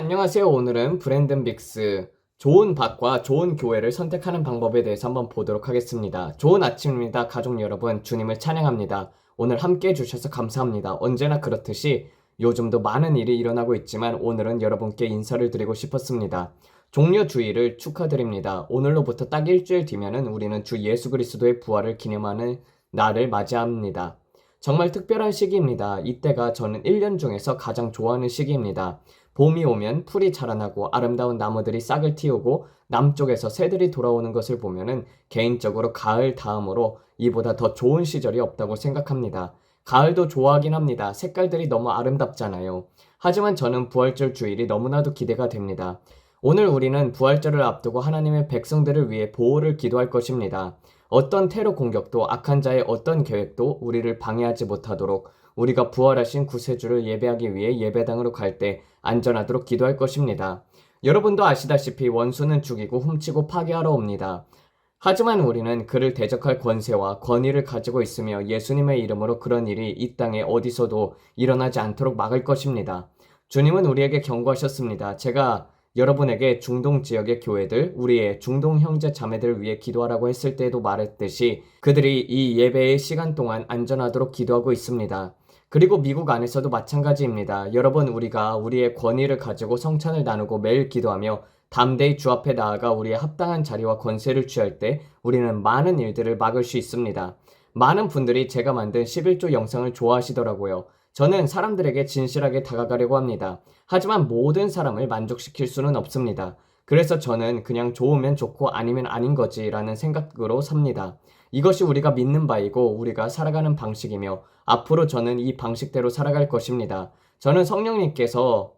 안녕하세요. 오늘은 브랜든 빅스 좋은 밭과 좋은 교회를 선택하는 방법에 대해서 한번 보도록 하겠습니다. 좋은 아침입니다. 가족 여러분, 주님을 찬양합니다. 오늘 함께 해주셔서 감사합니다. 언제나 그렇듯이 요즘도 많은 일이 일어나고 있지만 오늘은 여러분께 인사를 드리고 싶었습니다. 종려 주일을 축하드립니다. 오늘로부터 딱 일주일 뒤면은 우리는 주 예수 그리스도의 부활을 기념하는 날을 맞이합니다. 정말 특별한 시기입니다. 이때가 저는 1년 중에서 가장 좋아하는 시기입니다. 봄이 오면 풀이 자라나고 아름다운 나무들이 싹을 틔우고 남쪽에서 새들이 돌아오는 것을 보면은 개인적으로 가을 다음으로 이보다 더 좋은 시절이 없다고 생각합니다. 가을도 좋아하긴 합니다. 색깔들이 너무 아름답잖아요. 하지만 저는 부활절 주일이 너무나도 기대가 됩니다. 오늘 우리는 부활절을 앞두고 하나님의 백성들을 위해 보호를 기도할 것입니다. 어떤 테러 공격도 악한 자의 어떤 계획도 우리를 방해하지 못하도록 우리가 부활하신 구세주를 예배하기 위해 예배당으로 갈 때 안전하도록 기도할 것입니다. 여러분도 아시다시피 원수는 죽이고 훔치고 파괴하러 옵니다. 하지만 우리는 그를 대적할 권세와 권위를 가지고 있으며 예수님의 이름으로 그런 일이 이 땅에 어디서도 일어나지 않도록 막을 것입니다. 주님은 우리에게 경고하셨습니다. 제가 여러분에게 중동 지역의 교회들, 우리의 중동 형제 자매들을 위해 기도하라고 했을 때에도 말했듯이 그들이 이 예배의 시간 동안 안전하도록 기도하고 있습니다. 그리고 미국 안에서도 마찬가지입니다. 여러분, 우리가 우리의 권위를 가지고 성찬을 나누고 매일 기도하며 담대히 주 앞에 나아가 우리의 합당한 자리와 권세를 취할 때 우리는 많은 일들을 막을 수 있습니다. 많은 분들이 제가 만든 11조 영상을 좋아하시더라고요. 저는 사람들에게 진실하게 다가가려고 합니다. 하지만 모든 사람을 만족시킬 수는 없습니다. 그래서 저는 그냥 좋으면 좋고 아니면 아닌 거지라는 생각으로 삽니다. 이것이 우리가 믿는 바이고 우리가 살아가는 방식이며 앞으로 저는 이 방식대로 살아갈 것입니다. 저는 성령님께서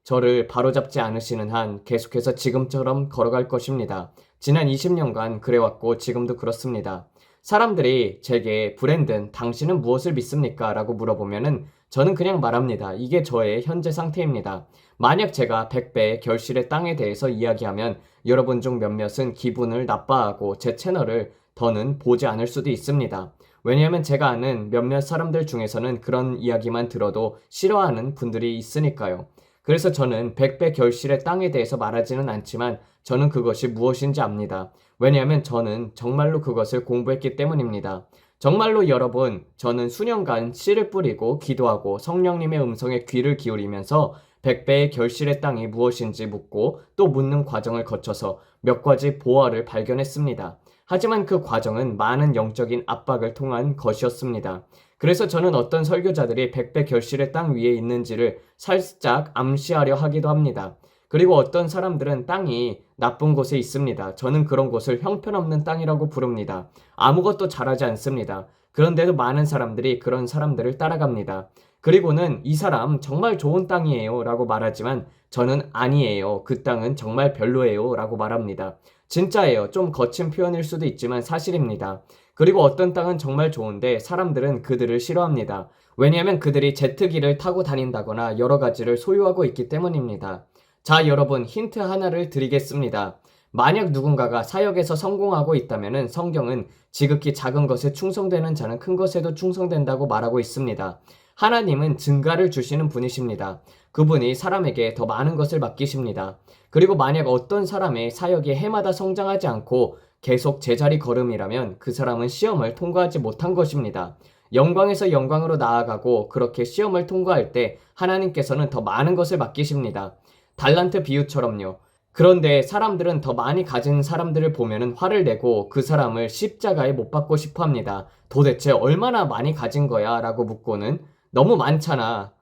저를 바로잡지 않으시는 한 계속해서 지금처럼 걸어갈 것입니다. 지난 20년간 그래왔고 지금도 그렇습니다. 사람들이 제게 브랜든, 당신은 무엇을 믿습니까? 라고 물어보면은 저는 그냥 말합니다. 이게 저의 현재 상태입니다. 만약 제가 100배의 결실의 땅에 대해서 이야기하면 여러분 중 몇몇은 기분을 나빠하고 제 채널을 더는 보지 않을 수도 있습니다. 왜냐하면 제가 아는 몇몇 사람들 중에서는 그런 이야기만 들어도 싫어하는 분들이 있으니까요. 그래서 저는 100배 결실의 땅에 대해서 말하지는 않지만 저는 그것이 무엇인지 압니다. 왜냐하면 저는 정말로 그것을 공부했기 때문입니다. 정말로 여러분, 저는 수년간 씨를 뿌리고 기도하고 성령님의 음성에 귀를 기울이면서 100배의 결실의 땅이 무엇인지 묻고 또 묻는 과정을 거쳐서 몇 가지 보화를 발견했습니다. 하지만 그 과정은 많은 영적인 압박을 통한 것이었습니다. 그래서 저는 어떤 설교자들이 100배 결실의 땅 위에 있는지를 살짝 암시하려 하기도 합니다. 그리고 어떤 사람들은 땅이 나쁜 곳에 있습니다. 저는 그런 곳을 형편없는 땅이라고 부릅니다. 아무것도 잘하지 않습니다. 그런데도 많은 사람들이 그런 사람들을 따라갑니다. 그리고는 이 사람 정말 좋은 땅이에요 라고 말하지만 저는 아니에요. 그 땅은 정말 별로예요 라고 말합니다. 진짜예요. 좀 거친 표현일 수도 있지만 사실입니다. 그리고 어떤 땅은 정말 좋은데 사람들은 그들을 싫어합니다. 왜냐하면 그들이 제트기를 타고 다닌다거나 여러 가지를 소유하고 있기 때문입니다. 자, 여러분, 힌트 하나를 드리겠습니다. 만약 누군가가 사역에서 성공하고 있다면 성경은 지극히 작은 것에 충성되는 자는 큰 것에도 충성된다고 말하고 있습니다. 하나님은 증가를 주시는 분이십니다. 그분이 사람에게 더 많은 것을 맡기십니다. 그리고 만약 어떤 사람의 사역이 해마다 성장하지 않고 계속 제자리 걸음이라면 그 사람은 시험을 통과하지 못한 것입니다. 영광에서 영광으로 나아가고 그렇게 시험을 통과할 때 하나님께서는 더 많은 것을 맡기십니다. 달란트 비유처럼요. 그런데 사람들은 더 많이 가진 사람들을 보면은 화를 내고 그 사람을 십자가에 못 박고 싶어 합니다. 도대체 얼마나 많이 가진 거야? 라고 묻고는 너무 많잖아.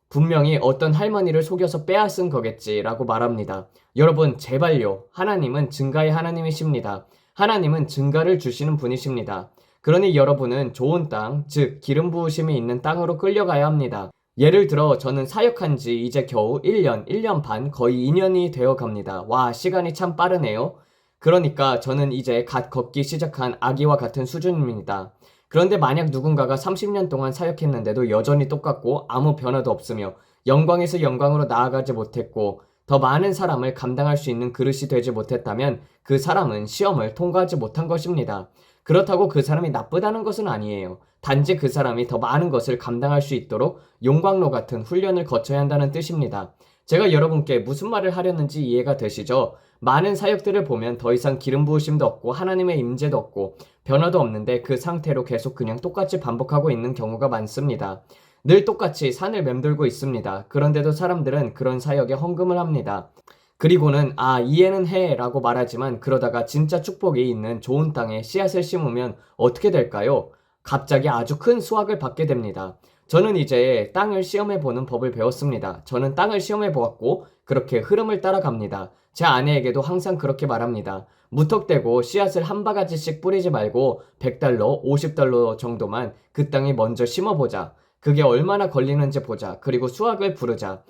분명히 어떤 할머니를 속여서 빼앗은 거겠지 라고 말합니다. 여러분, 제발요. 하나님은 증가의 하나님이십니다. 하나님은 증가를 주시는 분이십니다. 그러니 여러분은 좋은 땅, 즉 기름 부으심이 있는 땅으로 끌려가야 합니다. 예를 들어 저는 사역한 지 이제 겨우 1년, 1년 반, 거의 2년이 되어 갑니다. 와, 시간이 참 빠르네요. 그러니까 저는 이제 갓 걷기 시작한 아기와 같은 수준입니다. 그런데 만약 누군가가 30년 동안 사역했는데도 여전히 똑같고 아무 변화도 없으며 영광에서 영광으로 나아가지 못했고 더 많은 사람을 감당할 수 있는 그릇이 되지 못했다면 그 사람은 시험을 통과하지 못한 것입니다. 그렇다고 그 사람이 나쁘다는 것은 아니에요. 단지 그 사람이 더 많은 것을 감당할 수 있도록 용광로 같은 훈련을 거쳐야 한다는 뜻입니다. 제가 여러분께 무슨 말을 하려는지 이해가 되시죠? 많은 사역들을 보면 더 이상 기름 부으심도 없고 하나님의 임재도 없고 변화도 없는데 그 상태로 계속 그냥 똑같이 반복하고 있는 경우가 많습니다. 늘 똑같이 산을 맴돌고 있습니다. 그런데도 사람들은 그런 사역에 헌금을 합니다. 그리고는 이해는 해 라고 말하지만 그러다가 진짜 축복이 있는 좋은 땅에 씨앗을 심으면 어떻게 될까요? 갑자기 아주 큰 수확을 받게 됩니다. 저는 이제 땅을 시험해 보는 법을 배웠습니다. 저는 땅을 시험해 보았고 그렇게 흐름을 따라갑니다. 제 아내에게도 항상 그렇게 말합니다. 무턱대고 씨앗을 한 바가지씩 뿌리지 말고 $100, $50 정도만 그 땅에 먼저 심어보자. 그게 얼마나 걸리는지 보자. 그리고 수확을 부르자.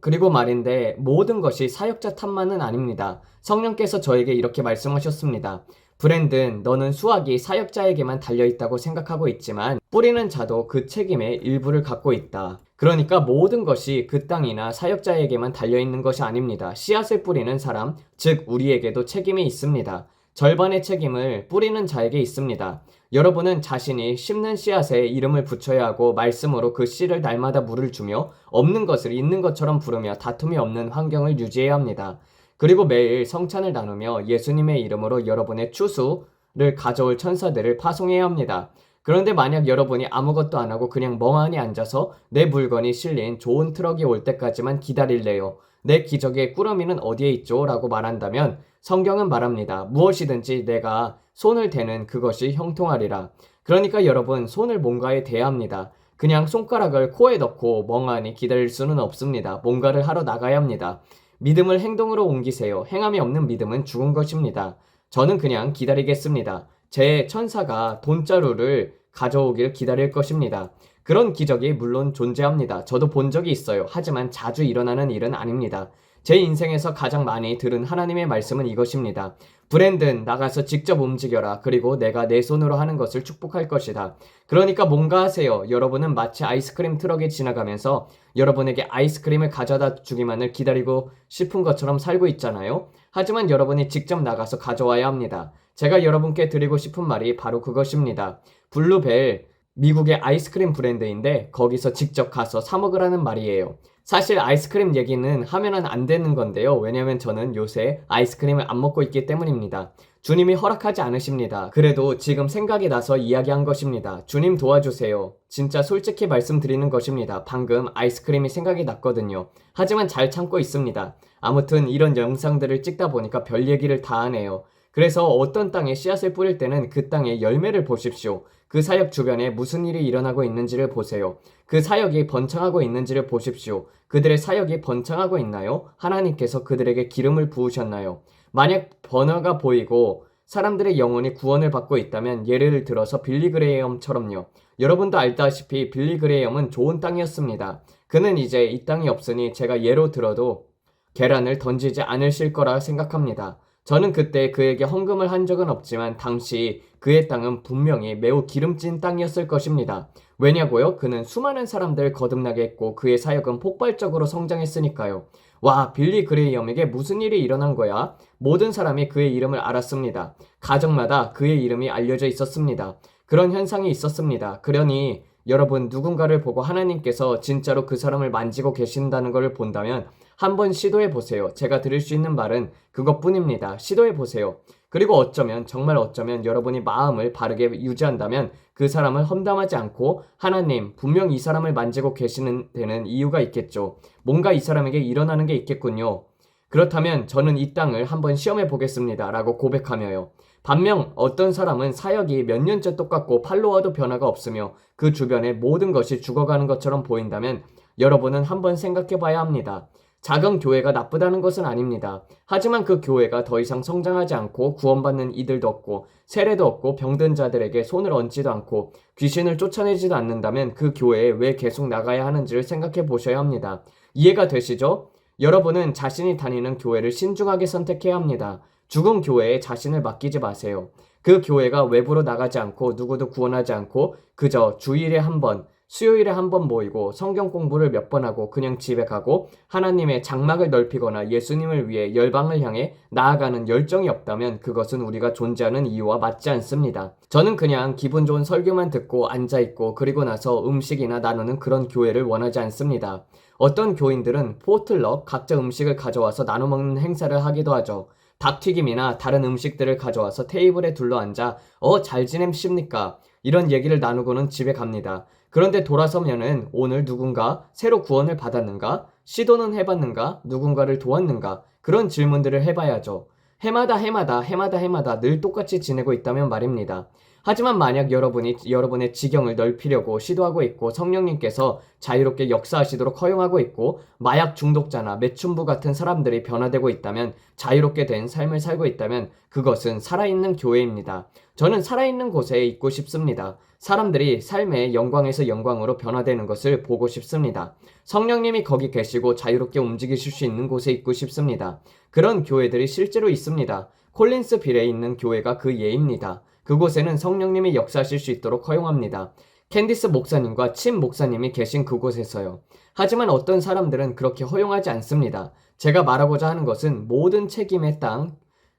그리고 말인데 모든 것이 사역자 탓만은 아닙니다. 성령께서 저에게 이렇게 말씀하셨습니다. 브랜든, 너는 수확이 사역자에게만 달려있다고 생각하고 있지만 뿌리는 자도 그 책임의 일부를 갖고 있다. 그러니까 모든 것이 그 땅이나 사역자에게만 달려있는 것이 아닙니다. 씨앗을 뿌리는 사람, 즉 우리에게도 책임이 있습니다. 절반의 책임을 뿌리는 자에게 있습니다. 여러분은 자신이 심는 씨앗에 이름을 붙여야 하고 말씀으로 그 씨를 날마다 물을 주며 없는 것을 있는 것처럼 부르며 다툼이 없는 환경을 유지해야 합니다. 그리고 매일 성찬을 나누며 예수님의 이름으로 여러분의 추수를 가져올 천사들을 파송해야 합니다. 그런데 만약 여러분이 아무것도 안 하고 그냥 멍하니 앉아서 내 물건이 실린 좋은 트럭이 올 때까지만 기다릴래요. 내 기적의 꾸러미는 어디에 있죠? 라고 말한다면 성경은 말합니다. 무엇이든지 내가 손을 대는 그것이 형통하리라. 그러니까 여러분, 손을 뭔가에 대야 합니다. 그냥 손가락을 코에 넣고 멍하니 기다릴 수는 없습니다. 뭔가를 하러 나가야 합니다. 믿음을 행동으로 옮기세요. 행함이 없는 믿음은 죽은 것입니다. 저는 그냥 기다리겠습니다. 제 천사가 돈자루를 가져오길 기다릴 것입니다. 그런 기적이 물론 존재합니다. 저도 본 적이 있어요. 하지만 자주 일어나는 일은 아닙니다. 제 인생에서 가장 많이 들은 하나님의 말씀은 이것입니다. 브랜든, 나가서 직접 움직여라. 그리고 내가 내 손으로 하는 것을 축복할 것이다. 그러니까 뭔가 하세요. 여러분은 마치 아이스크림 트럭이 지나가면서 여러분에게 아이스크림을 가져다 주기만을 기다리고 싶은 것처럼 살고 있잖아요. 하지만 여러분이 직접 나가서 가져와야 합니다. 제가 여러분께 드리고 싶은 말이 바로 그것입니다. 블루벨, 미국의 아이스크림 브랜드인데 거기서 직접 가서 사 먹으라는 말이에요. 사실 아이스크림 얘기는 하면은 안 되는 건데요. 왜냐면 저는 요새 아이스크림을 안 먹고 있기 때문입니다. 주님이 허락하지 않으십니다. 그래도 지금 생각이 나서 이야기한 것입니다. 주님 도와주세요. 진짜 솔직히 말씀드리는 것입니다. 방금 아이스크림이 생각이 났거든요. 하지만 잘 참고 있습니다. 아무튼 이런 영상들을 찍다 보니까 별 얘기를 다 하네요. 그래서 어떤 땅에 씨앗을 뿌릴 때는 그 땅의 열매를 보십시오. 그 사역 주변에 무슨 일이 일어나고 있는지를 보세요. 그 사역이 번창하고 있는지를 보십시오. 그들의 사역이 번창하고 있나요? 하나님께서 그들에게 기름을 부으셨나요? 만약 변화가 보이고 사람들의 영혼이 구원을 받고 있다면 예를 들어서 빌리 그레이엄처럼요. 여러분도 알다시피 빌리 그레이엄은 좋은 땅이었습니다. 그는 이제 이 땅이 없으니 제가 예로 들어도 계란을 던지지 않으실 거라 생각합니다. 저는 그때 그에게 헌금을 한 적은 없지만 당시 그의 땅은 분명히 매우 기름진 땅이었을 것입니다. 왜냐고요? 그는 수많은 사람들을 거듭나게 했고 그의 사역은 폭발적으로 성장했으니까요. 와, 빌리 그레이엄에게 무슨 일이 일어난 거야? 모든 사람이 그의 이름을 알았습니다. 가정마다 그의 이름이 알려져 있었습니다. 그런 현상이 있었습니다. 그러니 여러분, 누군가를 보고 하나님께서 진짜로 그 사람을 만지고 계신다는 것을 본다면 한번 시도해 보세요. 제가 드릴 수 있는 말은 그것뿐입니다. 시도해 보세요. 그리고 어쩌면, 정말 어쩌면 여러분이 마음을 바르게 유지한다면 그 사람을 험담하지 않고 하나님, 분명 이 사람을 만지고 계시는 데는 이유가 있겠죠. 뭔가 이 사람에게 일어나는 게 있겠군요. 그렇다면 저는 이 땅을 한번 시험해 보겠습니다. 라고 고백하며요. 반면 어떤 사람은 사역이 몇 년째 똑같고 팔로워도 변화가 없으며 그 주변에 모든 것이 죽어가는 것처럼 보인다면 여러분은 한번 생각해 봐야 합니다. 작은 교회가 나쁘다는 것은 아닙니다. 하지만 그 교회가 더 이상 성장하지 않고 구원받는 이들도 없고 세례도 없고 병든 자들에게 손을 얹지도 않고 귀신을 쫓아내지도 않는다면 그 교회에 왜 계속 나가야 하는지를 생각해 보셔야 합니다. 이해가 되시죠? 여러분은 자신이 다니는 교회를 신중하게 선택해야 합니다. 죽은 교회에 자신을 맡기지 마세요. 그 교회가 외부로 나가지 않고 누구도 구원하지 않고 그저 주일에 한 번 수요일에 한 번 모이고 성경 공부를 몇 번 하고 그냥 집에 가고 하나님의 장막을 넓히거나 예수님을 위해 열방을 향해 나아가는 열정이 없다면 그것은 우리가 존재하는 이유와 맞지 않습니다. 저는 그냥 기분 좋은 설교만 듣고 앉아있고 그리고 나서 음식이나 나누는 그런 교회를 원하지 않습니다. 어떤 교인들은 포틀럭 각자 음식을 가져와서 나눠 먹는 행사를 하기도 하죠. 닭튀김이나 다른 음식들을 가져와서 테이블에 둘러앉아 잘 지내십니까? 이런 얘기를 나누고는 집에 갑니다. 그런데 돌아서면은 오늘 누군가 새로 구원을 받았는가? 시도는 해봤는가? 누군가를 도왔는가? 그런 질문들을 해봐야죠. 해마다 늘 똑같이 지내고 있다면 말입니다. 하지만 만약 여러분이 여러분의 지경을 넓히려고 시도하고 있고 성령님께서 자유롭게 역사하시도록 허용하고 있고 마약 중독자나 매춘부 같은 사람들이 변화되고 있다면 자유롭게 된 삶을 살고 있다면 그것은 살아있는 교회입니다. 저는 살아있는 곳에 있고 싶습니다. 사람들이 삶의 영광에서 영광으로 변화되는 것을 보고 싶습니다. 성령님이 거기 계시고 자유롭게 움직이실 수 있는 곳에 있고 싶습니다. 그런 교회들이 실제로 있습니다. 콜린스빌에 있는 교회가 그 예입니다. 그곳에는 성령님이 역사하실 수 있도록 허용합니다. 캔디스 목사님과 침 목사님이 계신 그곳에서요. 하지만 어떤 사람들은 그렇게 허용하지 않습니다. 제가 말하고자 하는 것은 모든 책임의 땅,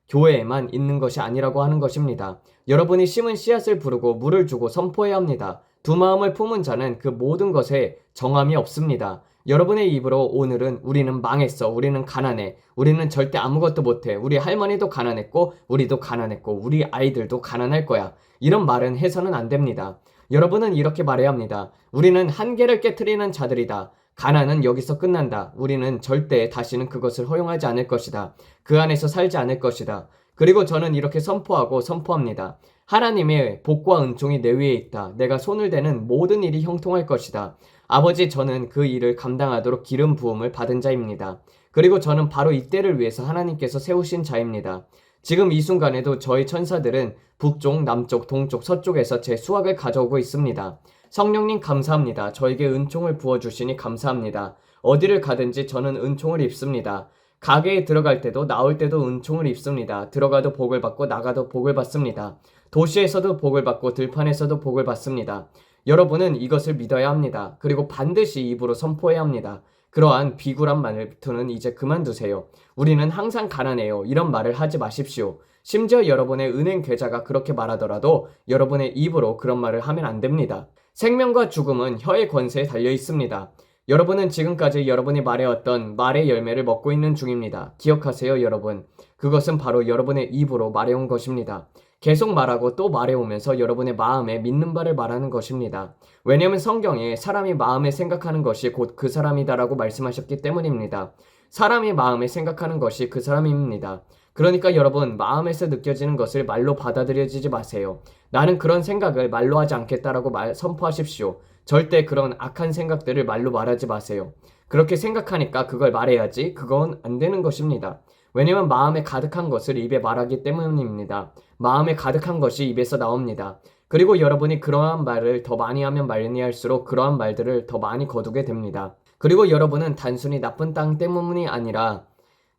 교회에만 있는 것이 아니라고 하는 것입니다. 여러분이 심은 씨앗을 부르고 물을 주고 선포해야 합니다. 두 마음을 품은 자는 그 모든 것에 정함이 없습니다. 여러분의 입으로 오늘은 우리는 망했어, 우리는 가난해, 우리는 절대 아무것도 못해, 우리 할머니도 가난했고 우리도 가난했고 우리 아이들도 가난할 거야, 이런 말은 해서는 안 됩니다. 여러분은 이렇게 말해야 합니다. 우리는 한계를 깨트리는 자들이다. 가난은 여기서 끝난다. 우리는 절대 다시는 그것을 허용하지 않을 것이다. 그 안에서 살지 않을 것이다. 그리고 저는 이렇게 선포하고 선포합니다. 하나님의 복과 은총이 내 위에 있다. 내가 손을 대는 모든 일이 형통할 것이다. 아버지, 저는 그 일을 감당하도록 기름 부음을 받은 자입니다. 그리고 저는 바로 이때를 위해서 하나님께서 세우신 자입니다. 지금 이 순간에도 저희 천사들은 북쪽, 남쪽, 동쪽, 서쪽에서 제 수확을 가져오고 있습니다. 성령님 감사합니다. 저에게 은총을 부어주시니 감사합니다. 어디를 가든지 저는 은총을 입습니다. 가게에 들어갈 때도 나올 때도 은총을 입습니다. 들어가도 복을 받고 나가도 복을 받습니다. 도시에서도 복을 받고 들판에서도 복을 받습니다. 여러분은 이것을 믿어야 합니다. 그리고 반드시 입으로 선포해야 합니다. 그러한 비굴한 말투는 이제 그만두세요. 우리는 항상 가난해요, 이런 말을 하지 마십시오. 심지어 여러분의 은행 계좌가 그렇게 말하더라도 여러분의 입으로 그런 말을 하면 안 됩니다. 생명과 죽음은 혀의 권세에 달려 있습니다. 여러분은 지금까지 여러분이 말해왔던 말의 열매를 먹고 있는 중입니다. 기억하세요, 여러분. 그것은 바로 여러분의 입으로 말해온 것입니다. 계속 말하고 또 말해오면서 여러분의 마음에 믿는 바를 말하는 것입니다. 왜냐하면 성경에 사람이 마음에 생각하는 것이 곧 그 사람이다라고 말씀하셨기 때문입니다. 사람이 마음에 생각하는 것이 그 사람입니다. 그러니까 여러분, 마음에서 느껴지는 것을 말로 받아들여지지 마세요. 나는 그런 생각을 말로 하지 않겠다라고 선포하십시오. 절대 그런 악한 생각들을 말로 말하지 마세요. 그렇게 생각하니까 그걸 말해야지, 그건 안 되는 것입니다. 왜냐면 마음에 가득한 것을 입에 말하기 때문입니다. 마음에 가득한 것이 입에서 나옵니다. 그리고 여러분이 그러한 말을 더 많이 하면 많이 할수록 그러한 말들을 더 많이 거두게 됩니다. 그리고 여러분은 단순히 나쁜 땅 때문이 아니라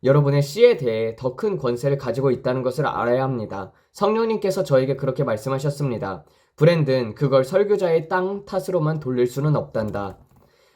여러분의 씨에 대해 더 큰 권세를 가지고 있다는 것을 알아야 합니다. 성령님께서 저에게 그렇게 말씀하셨습니다. 브랜든, 그걸 설교자의 땅 탓으로만 돌릴 수는 없단다.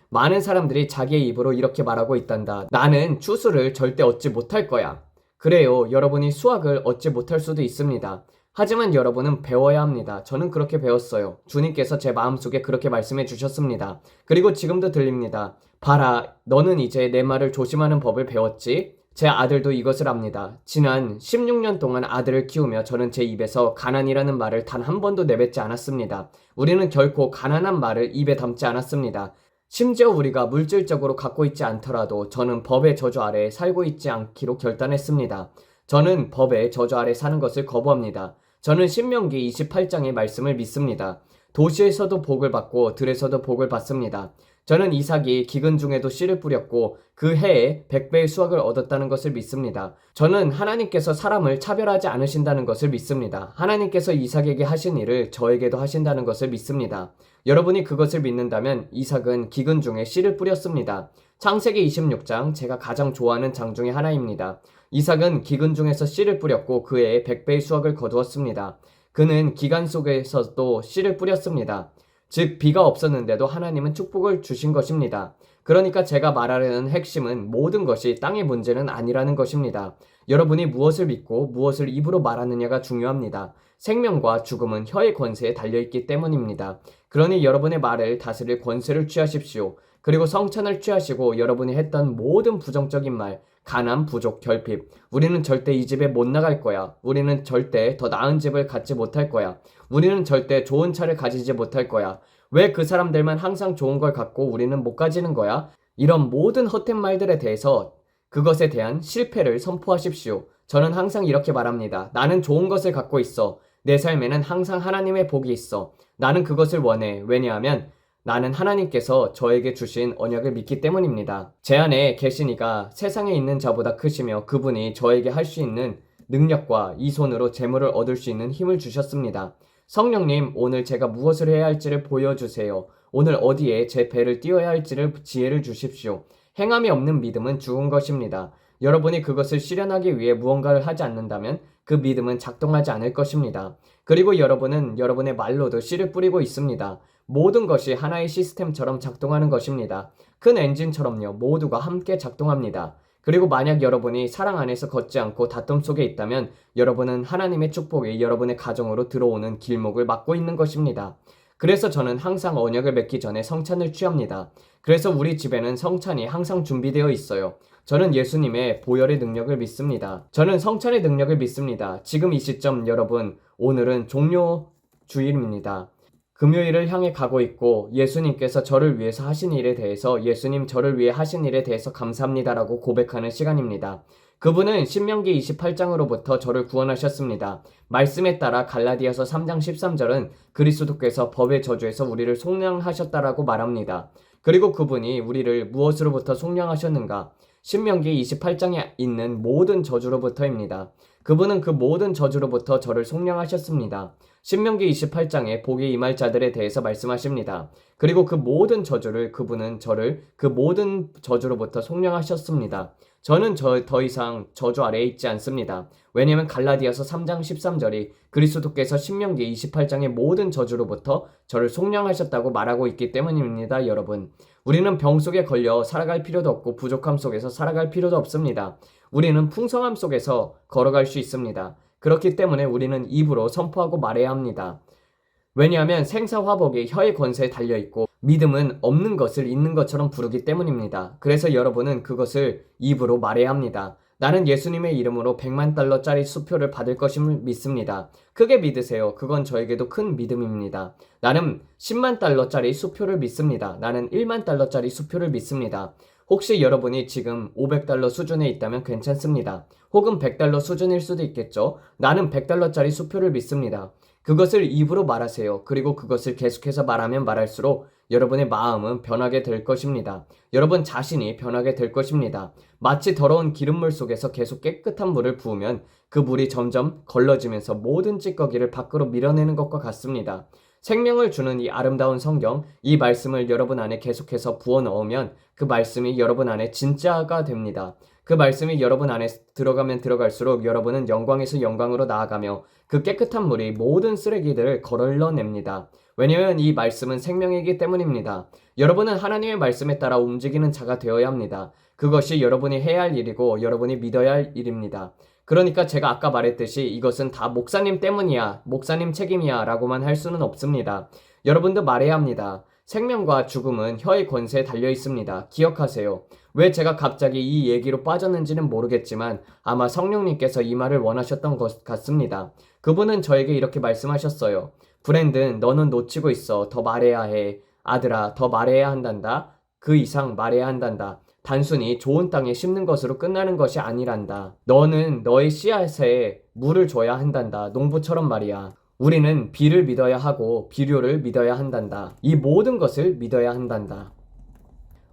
많은 사람들이 자기의 입으로 이렇게 말하고 있단다. 나는 추수를 절대 얻지 못할 거야. 그래요, 여러분이 수확을 얻지 못할 수도 있습니다. 하지만 여러분은 배워야 합니다. 저는 그렇게 배웠어요. 주님께서 제 마음속에 그렇게 말씀해 주셨습니다. 그리고 지금도 들립니다. 봐라, 너는 이제 내 말을 조심하는 법을 배웠지? 제 아들도 이것을 압니다. 지난 16년 동안 아들을 키우며 저는 제 입에서 가난이라는 말을 단 한 번도 내뱉지 않았습니다. 우리는 결코 가난한 말을 입에 담지 않았습니다. 심지어 우리가 물질적으로 갖고 있지 않더라도 저는 법의 저주 아래에 살고 있지 않기로 결단했습니다. 저는 법의 저주 아래 사는 것을 거부합니다. 저는 신명기 28장의 말씀을 믿습니다. 도시에서도 복을 받고 들에서도 복을 받습니다. 저는 이삭이 기근 중에도 씨를 뿌렸고 그 해에 100배의 수확을 얻었다는 것을 믿습니다. 저는 하나님께서 사람을 차별하지 않으신다는 것을 믿습니다. 하나님께서 이삭에게 하신 일을 저에게도 하신다는 것을 믿습니다. 여러분이 그것을 믿는다면 이삭은 기근 중에 씨를 뿌렸습니다. 창세기 26장, 제가 가장 좋아하는 장 중에 하나입니다. 이삭은 기근 중에서 씨를 뿌렸고 그 해에 100배의 수확을 거두었습니다. 그는 기간 속에서도 씨를 뿌렸습니다. 즉 비가 없었는데도 하나님은 축복을 주신 것입니다. 그러니까 제가 말하려는 핵심은 모든 것이 땅의 문제는 아니라는 것입니다. 여러분이 무엇을 믿고 무엇을 입으로 말하느냐가 중요합니다. 생명과 죽음은 혀의 권세에 달려있기 때문입니다. 그러니 여러분의 말을 다스릴 권세를 취하십시오. 그리고 성찬을 취하시고 여러분이 했던 모든 부정적인 말, 가난, 부족, 결핍, 우리는 절대 이 집에 못 나갈 거야. 우리는 절대 더 나은 집을 갖지 못할 거야. 우리는 절대 좋은 차를 가지지 못할 거야. 왜 그 사람들만 항상 좋은 걸 갖고 우리는 못 가지는 거야? 이런 모든 헛된 말들에 대해서 그것에 대한 실패를 선포하십시오. 저는 항상 이렇게 말합니다. 나는 좋은 것을 갖고 있어. 내 삶에는 항상 하나님의 복이 있어. 나는 그것을 원해. 왜냐하면 나는 하나님께서 저에게 주신 언약을 믿기 때문입니다. 제 안에 계신 이가 세상에 있는 자보다 크시며 그분이 저에게 할 수 있는 능력과 이 손으로 재물을 얻을 수 있는 힘을 주셨습니다. 성령님, 오늘 제가 무엇을 해야 할지를 보여주세요. 오늘 어디에 제 배를 띄워야 할지를 지혜를 주십시오. 행함이 없는 믿음은 죽은 것입니다. 여러분이 그것을 실현하기 위해 무언가를 하지 않는다면 그 믿음은 작동하지 않을 것입니다. 그리고 여러분은 여러분의 말로도 씨를 뿌리고 있습니다. 모든 것이 하나의 시스템처럼 작동하는 것입니다. 큰 엔진처럼요. 모두가 함께 작동합니다. 그리고 만약 여러분이 사랑 안에서 걷지 않고 다툼 속에 있다면 여러분은 하나님의 축복이 여러분의 가정으로 들어오는 길목을 막고 있는 것입니다. 그래서 저는 항상 언약을 맺기 전에 성찬을 취합니다. 그래서 우리 집에는 성찬이 항상 준비되어 있어요. 저는 예수님의 보혈의 능력을 믿습니다. 저는 성찬의 능력을 믿습니다. 지금 이 시점 여러분, 오늘은 종료 주일입니다. 금요일을 향해 가고 있고 예수님께서 저를 위해서 하신 일에 대해서 예수님 저를 위해 하신 일에 대해서 감사합니다라고 고백하는 시간입니다. 그분은 신명기 28장으로부터 저를 구원하셨습니다. 말씀에 따라 갈라디아서 3장 13절은 그리스도께서 법의 저주에서 우리를 속량하셨다라고 말합니다. 그리고 그분이 우리를 무엇으로부터 속량하셨는가? 신명기 28장에 있는 모든 저주로부터입니다. 그분은 그 모든 저주로부터 저를 속량하셨습니다. 신명기 28장에 복이 임할 자들에 대해서 말씀하십니다. 그리고 그 모든 저주를 그분은 저를 그 모든 저주로부터 속량하셨습니다. 저는 더 이상 저주 아래에 있지 않습니다. 왜냐하면 갈라디아서 3장 13절이 그리스도께서 신명기 28장의 모든 저주로부터 저를 속량하셨다고 말하고 있기 때문입니다. 여러분, 우리는 병 속에 걸려 살아갈 필요도 없고 부족함 속에서 살아갈 필요도 없습니다. 우리는 풍성함 속에서 걸어갈 수 있습니다. 그렇기 때문에 우리는 입으로 선포하고 말해야 합니다. 왜냐하면 생사화복이 혀의 권세에 달려있고 믿음은 없는 것을 있는 것처럼 부르기 때문입니다. 그래서 여러분은 그것을 입으로 말해야 합니다. 나는 예수님의 이름으로 100만 달러짜리 수표를 받을 것임을 믿습니다. 크게 믿으세요. 그건 저에게도 큰 믿음입니다. 나는 10만 달러짜리 수표를 믿습니다. 나는 1만 달러짜리 수표를 믿습니다. 혹시 여러분이 지금 500달러 수준에 있다면 괜찮습니다. 혹은 100달러 수준일 수도 있겠죠. 나는 100달러짜리 수표를 믿습니다. 그것을 입으로 말하세요. 그리고 그것을 계속해서 말하면 말할수록 여러분의 마음은 변하게 될 것입니다. 여러분 자신이 변하게 될 것입니다. 마치 더러운 기름물 속에서 계속 깨끗한 물을 부으면 그 물이 점점 걸러지면서 모든 찌꺼기를 밖으로 밀어내는 것과 같습니다. 생명을 주는 이 아름다운 성경, 이 말씀을 여러분 안에 계속해서 부어 넣으면 그 말씀이 여러분 안에 진짜가 됩니다. 그 말씀이 여러분 안에 들어가면 들어갈수록 여러분은 영광에서 영광으로 나아가며 그 깨끗한 물이 모든 쓰레기들을 걸러냅니다. 왜냐하면 이 말씀은 생명이기 때문입니다. 여러분은 하나님의 말씀에 따라 움직이는 자가 되어야 합니다. 그것이 여러분이 해야 할 일이고 여러분이 믿어야 할 일입니다. 그러니까 제가 아까 말했듯이 이것은 다 목사님 때문이야, 목사님 책임이야 라고만 할 수는 없습니다. 여러분도 말해야 합니다. 생명과 죽음은 혀의 권세에 달려 있습니다. 기억하세요. 왜 제가 갑자기 이 얘기로 빠졌는지는 모르겠지만 아마 성령님께서 이 말을 원하셨던 것 같습니다. 그분은 저에게 이렇게 말씀하셨어요. 브랜든, 너는 놓치고 있어. 더 말해야 해. 아들아, 더 말해야 한단다. 그 이상 말해야 한단다. 단순히 좋은 땅에 심는 것으로 끝나는 것이 아니란다. 너는 너의 씨앗에 물을 줘야 한단다. 농부처럼 말이야. 우리는 비를 믿어야 하고 비료를 믿어야 한단다. 이 모든 것을 믿어야 한단다.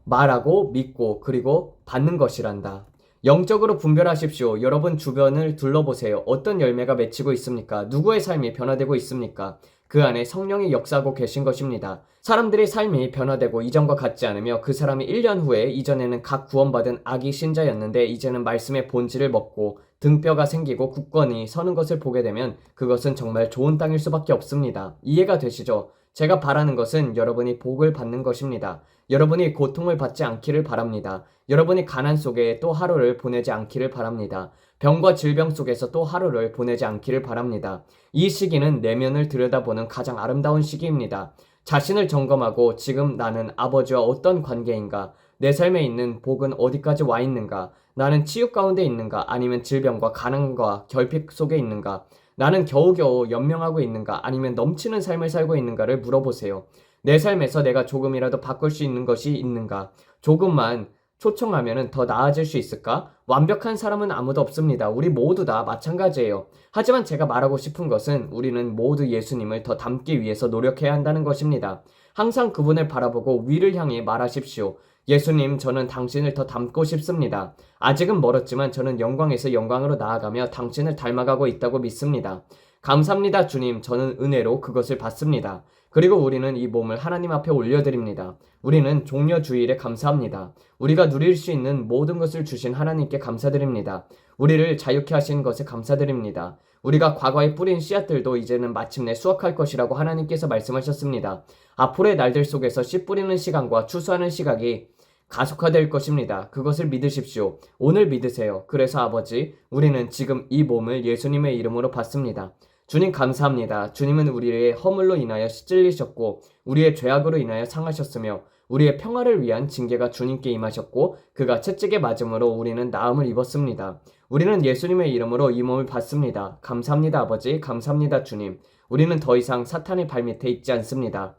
말하고 믿고 그리고 받는 것이란다. 영적으로 분별하십시오. 여러분 주변을 둘러보세요. 어떤 열매가 맺히고 있습니까? 누구의 삶이 변화되고 있습니까? 그 안에 성령이 역사하고 계신 것입니다. 사람들의 삶이 변화되고 이전과 같지 않으며 그 사람이 1년 후에 이전에는 각 구원받은 아기 신자였는데 이제는 말씀의 본질을 먹고 등뼈가 생기고 굳건히 서는 것을 보게 되면 그것은 정말 좋은 땅일 수밖에 없습니다. 이해가 되시죠? 제가 바라는 것은 여러분이 복을 받는 것입니다. 여러분이 고통을 받지 않기를 바랍니다. 여러분이 가난 속에 또 하루를 보내지 않기를 바랍니다. 병과 질병 속에서 또 하루를 보내지 않기를 바랍니다. 이 시기는 내면을 들여다보는 가장 아름다운 시기입니다. 자신을 점검하고 지금 나는 아버지와 어떤 관계인가? 내 삶에 있는 복은 어디까지 와 있는가? 나는 치유 가운데 있는가? 아니면 질병과 가난과 결핍 속에 있는가? 나는 겨우겨우 연명하고 있는가? 아니면 넘치는 삶을 살고 있는가를 물어보세요. 내 삶에서 내가 조금이라도 바꿀 수 있는 것이 있는가? 조금만 초청하면 더 나아질 수 있을까? 완벽한 사람은 아무도 없습니다. 우리 모두 다 마찬가지예요. 하지만 제가 말하고 싶은 것은 우리는 모두 예수님을 더 닮기 위해서 노력해야 한다는 것입니다. 항상 그분을 바라보고 위를 향해 말하십시오. 예수님, 저는 당신을 더 닮고 싶습니다. 아직은 멀었지만 저는 영광에서 영광으로 나아가며 당신을 닮아가고 있다고 믿습니다. 감사합니다, 주님. 저는 은혜로 그것을 받습니다. 그리고 우리는 이 몸을 하나님 앞에 올려드립니다. 우리는 종려 주일에 감사합니다. 우리가 누릴 수 있는 모든 것을 주신 하나님께 감사드립니다. 우리를 자유케 하신 것에 감사드립니다. 우리가 과거에 뿌린 씨앗들도 이제는 마침내 수확할 것이라고 하나님께서 말씀하셨습니다. 앞으로의 날들 속에서 씨 뿌리는 시간과 추수하는 시각이 가속화될 것입니다. 그것을 믿으십시오. 오늘 믿으세요. 그래서 아버지, 우리는 지금 이 몸을 예수님의 이름으로 받습니다. 주님 감사합니다. 주님은 우리의 허물로 인하여 찔리셨고 우리의 죄악으로 인하여 상하셨으며 우리의 평화를 위한 징계가 주님께 임하셨고 그가 채찍에 맞음으로 우리는 나음을 입었습니다. 우리는 예수님의 이름으로 이 몸을 받습니다. 감사합니다 아버지. 감사합니다 주님. 우리는 더 이상 사탄의 발밑에 있지 않습니다.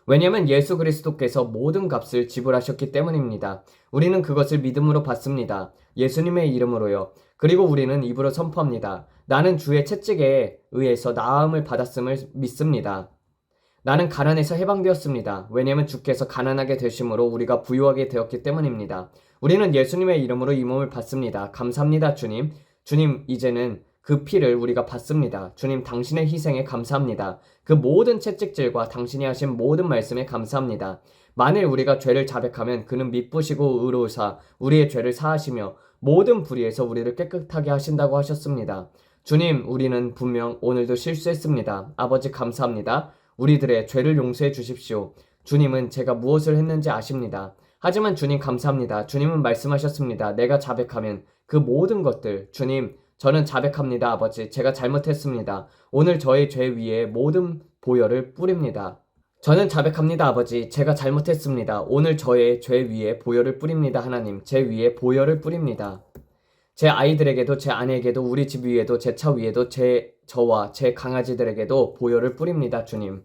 왜냐하면 예수 그리스도께서 모든 값을 지불하셨기 때문입니다. 우리는 그것을 믿음으로 받습니다. 예수님의 이름으로요. 그리고 우리는 입으로 선포합니다. 나는 주의 채찍에 의해서 나음을 받았음을 믿습니다. 나는 가난에서 해방되었습니다. 왜냐하면 주께서 가난하게 되심으로 우리가 부유하게 되었기 때문입니다. 우리는 예수님의 이름으로 이 몸을 받습니다. 감사합니다 주님. 주님, 이제는 그 피를 우리가 받습니다. 주님, 당신의 희생에 감사합니다. 그 모든 채찍질과 당신이 하신 모든 말씀에 감사합니다. 만일 우리가 죄를 자백하면 그는 미쁘시고 의로우사 우리의 죄를 사하시며 모든 불의에서 우리를 깨끗하게 하신다고 하셨습니다. 주님, 우리는 분명 오늘도 실수했습니다. 아버지 감사합니다. 우리들의 죄를 용서해 주십시오. 주님은 제가 무엇을 했는지 아십니다. 하지만 주님 감사합니다. 주님은 말씀하셨습니다. 내가 자백하면 그 모든 것들, 주님, 저는 자백합니다. 아버지, 제가 잘못했습니다. 오늘 저의 죄 위에 모든 보혈을 뿌립니다. 저는 자백합니다. 아버지, 제가 잘못했습니다. 오늘 저의 죄 위에 보혈을 뿌립니다. 하나님, 제 위에 보혈을 뿌립니다. 제 아이들에게도 제 아내에게도 우리 집 위에도 제 차 위에도 저와 제 강아지들에게도 보혈을 뿌립니다. 주님.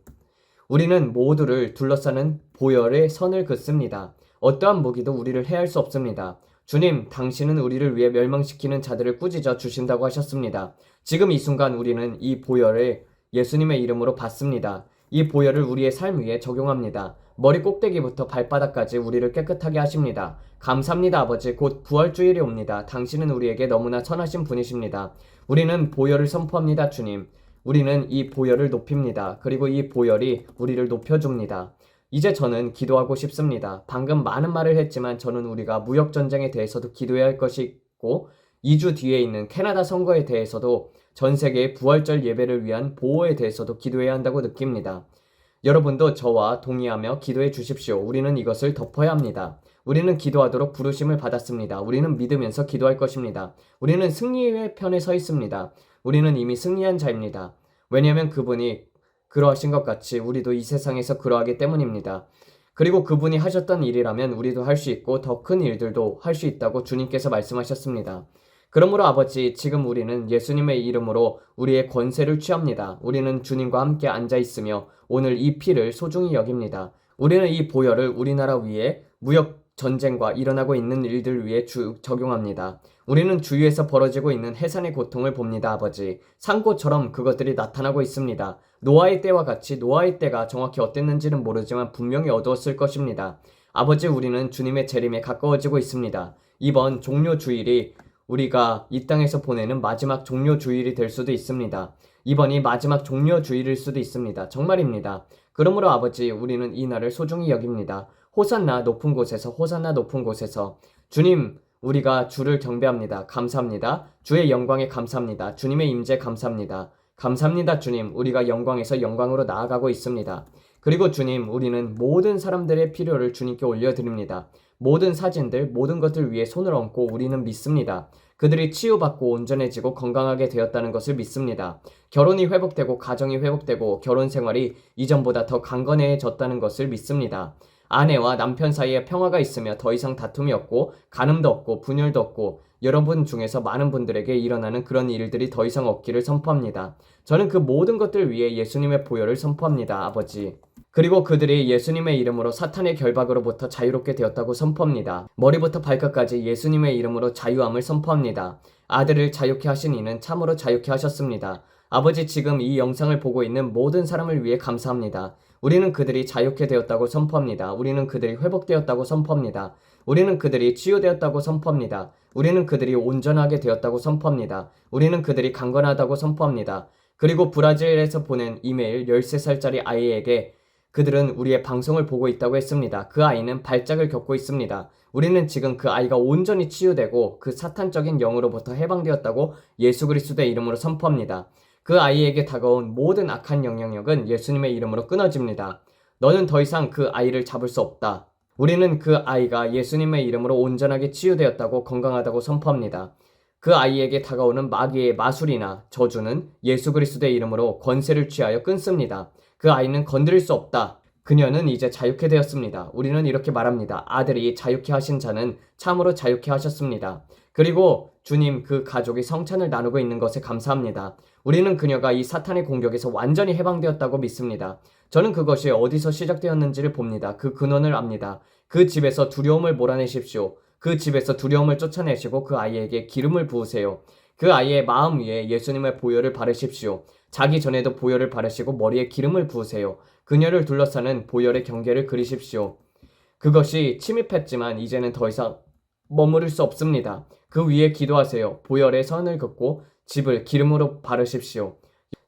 우리는 모두를 둘러싸는 보혈의 선을 긋습니다. 어떠한 무기도 우리를 해할 수 없습니다. 주님, 당신은 우리를 위해 멸망시키는 자들을 꾸짖어 주신다고 하셨습니다. 지금 이 순간 우리는 이 보혈을 예수님의 이름으로 받습니다. 이 보혈을 우리의 삶 위에 적용합니다. 머리 꼭대기부터 발바닥까지 우리를 깨끗하게 하십니다. 감사합니다 아버지. 곧 부활주일이 옵니다. 당신은 우리에게 너무나 선하신 분이십니다. 우리는 보혈을 선포합니다 주님. 우리는 이 보혈을 높입니다. 그리고 이 보혈이 우리를 높여줍니다. 이제 저는 기도하고 싶습니다. 방금 많은 말을 했지만 저는 우리가 무역전쟁에 대해서도 기도해야 할 것이 있고 2주 뒤에 있는 캐나다 선거에 대해서도 전 세계의 부활절 예배를 위한 보호에 대해서도 기도해야 한다고 느낍니다. 여러분도 저와 동의하며 기도해 주십시오. 우리는 이것을 덮어야 합니다. 우리는 기도하도록 부르심을 받았습니다. 우리는 믿으면서 기도할 것입니다. 우리는 승리의 편에 서 있습니다. 우리는 이미 승리한 자입니다. 왜냐하면 그분이 그러하신 것 같이 우리도 이 세상에서 그러하기 때문입니다. 그리고 그분이 하셨던 일이라면 우리도 할 수 있고 더 큰 일들도 할 수 있다고 주님께서 말씀하셨습니다. 그러므로 아버지, 지금 우리는 예수님의 이름으로 우리의 권세를 취합니다. 우리는 주님과 함께 앉아 있으며 오늘 이 피를 소중히 여깁니다. 우리는 이 보혈을 우리나라 위에 무역 전쟁과 일어나고 있는 일들 위해 적용합니다. 우리는 주위에서 벌어지고 있는 해산의 고통을 봅니다. 아버지, 상고처럼 그것들이 나타나고 있습니다. 노아의 때와 같이 노아의 때가 정확히 어땠는지는 모르지만 분명히 어두웠을 것입니다. 아버지, 우리는 주님의 재림에 가까워지고 있습니다. 이번 종료 주일이 우리가 이 땅에서 보내는 마지막 종료 주일이 될 수도 있습니다. 이번이 마지막 종료 주일일 수도 있습니다. 정말입니다. 그러므로 아버지, 우리는 이 날을 소중히 여깁니다. 호산나 높은 곳에서, 호산나 높은 곳에서. 주님, 우리가 주를 경배합니다. 감사합니다. 주의 영광에 감사합니다. 주님의 임재 감사합니다. 감사합니다, 주님. 우리가 영광에서 영광으로 나아가고 있습니다. 그리고 주님, 우리는 모든 사람들의 필요를 주님께 올려드립니다. 모든 사진들, 모든 것들 위에 손을 얹고 우리는 믿습니다. 그들이 치유받고 온전해지고 건강하게 되었다는 것을 믿습니다. 결혼이 회복되고 가정이 회복되고 결혼 생활이 이전보다 더 강건해졌다는 것을 믿습니다. 아내와 남편 사이에 평화가 있으며 더 이상 다툼이 없고 간음도 없고 분열도 없고 여러분 중에서 많은 분들에게 일어나는 그런 일들이 더 이상 없기를 선포합니다. 저는 그 모든 것들 위해 예수님의 보혈을 선포합니다, 아버지. 그리고 그들이 예수님의 이름으로 사탄의 결박으로부터 자유롭게 되었다고 선포합니다. 머리부터 발끝까지 예수님의 이름으로 자유함을 선포합니다. 아들을 자유케 하신 이는 참으로 자유케 하셨습니다. 아버지, 지금 이 영상을 보고 있는 모든 사람을 위해 감사합니다. 우리는 그들이 자유케 되었다고 선포합니다. 우리는 그들이 회복되었다고 선포합니다. 우리는 그들이 치유되었다고 선포합니다. 우리는 그들이 온전하게 되었다고 선포합니다. 우리는 그들이 강건하다고 선포합니다. 그리고 브라질에서 보낸 이메일 13살짜리 아이에게 그들은 우리의 방송을 보고 있다고 했습니다. 그 아이는 발작을 겪고 있습니다. 우리는 지금 그 아이가 온전히 치유되고 그 사탄적인 영으로부터 해방되었다고 예수 그리스도의 이름으로 선포합니다. 그 아이에게 다가온 모든 악한 영향력은 예수님의 이름으로 끊어집니다. 너는 더 이상 그 아이를 잡을 수 없다. 우리는 그 아이가 예수님의 이름으로 온전하게 치유되었다고 건강하다고 선포합니다. 그 아이에게 다가오는 마귀의 마술이나 저주는 예수 그리스도의 이름으로 권세를 취하여 끊습니다. 그 아이는 건드릴 수 없다. 그녀는 이제 자유케 되었습니다. 우리는 이렇게 말합니다. 아들이 자유케 하신 자는 참으로 자유케 하셨습니다. 그리고 주님, 그 가족이 성찬을 나누고 있는 것에 감사합니다. 우리는 그녀가 이 사탄의 공격에서 완전히 해방되었다고 믿습니다. 저는 그것이 어디서 시작되었는지를 봅니다. 그 근원을 압니다. 그 집에서 두려움을 몰아내십시오. 그 집에서 두려움을 쫓아내시고 그 아이에게 기름을 부으세요. 그 아이의 마음 위에 예수님의 보혈을 바르십시오. 자기 전에도 보혈을 바르시고 머리에 기름을 부으세요. 그녀를 둘러싸는 보혈의 경계를 그리십시오. 그것이 침입했지만 이제는 더 이상 머무를 수 없습니다. 그 위에 기도하세요. 보혈의 선을 긋고 집을 기름으로 바르십시오.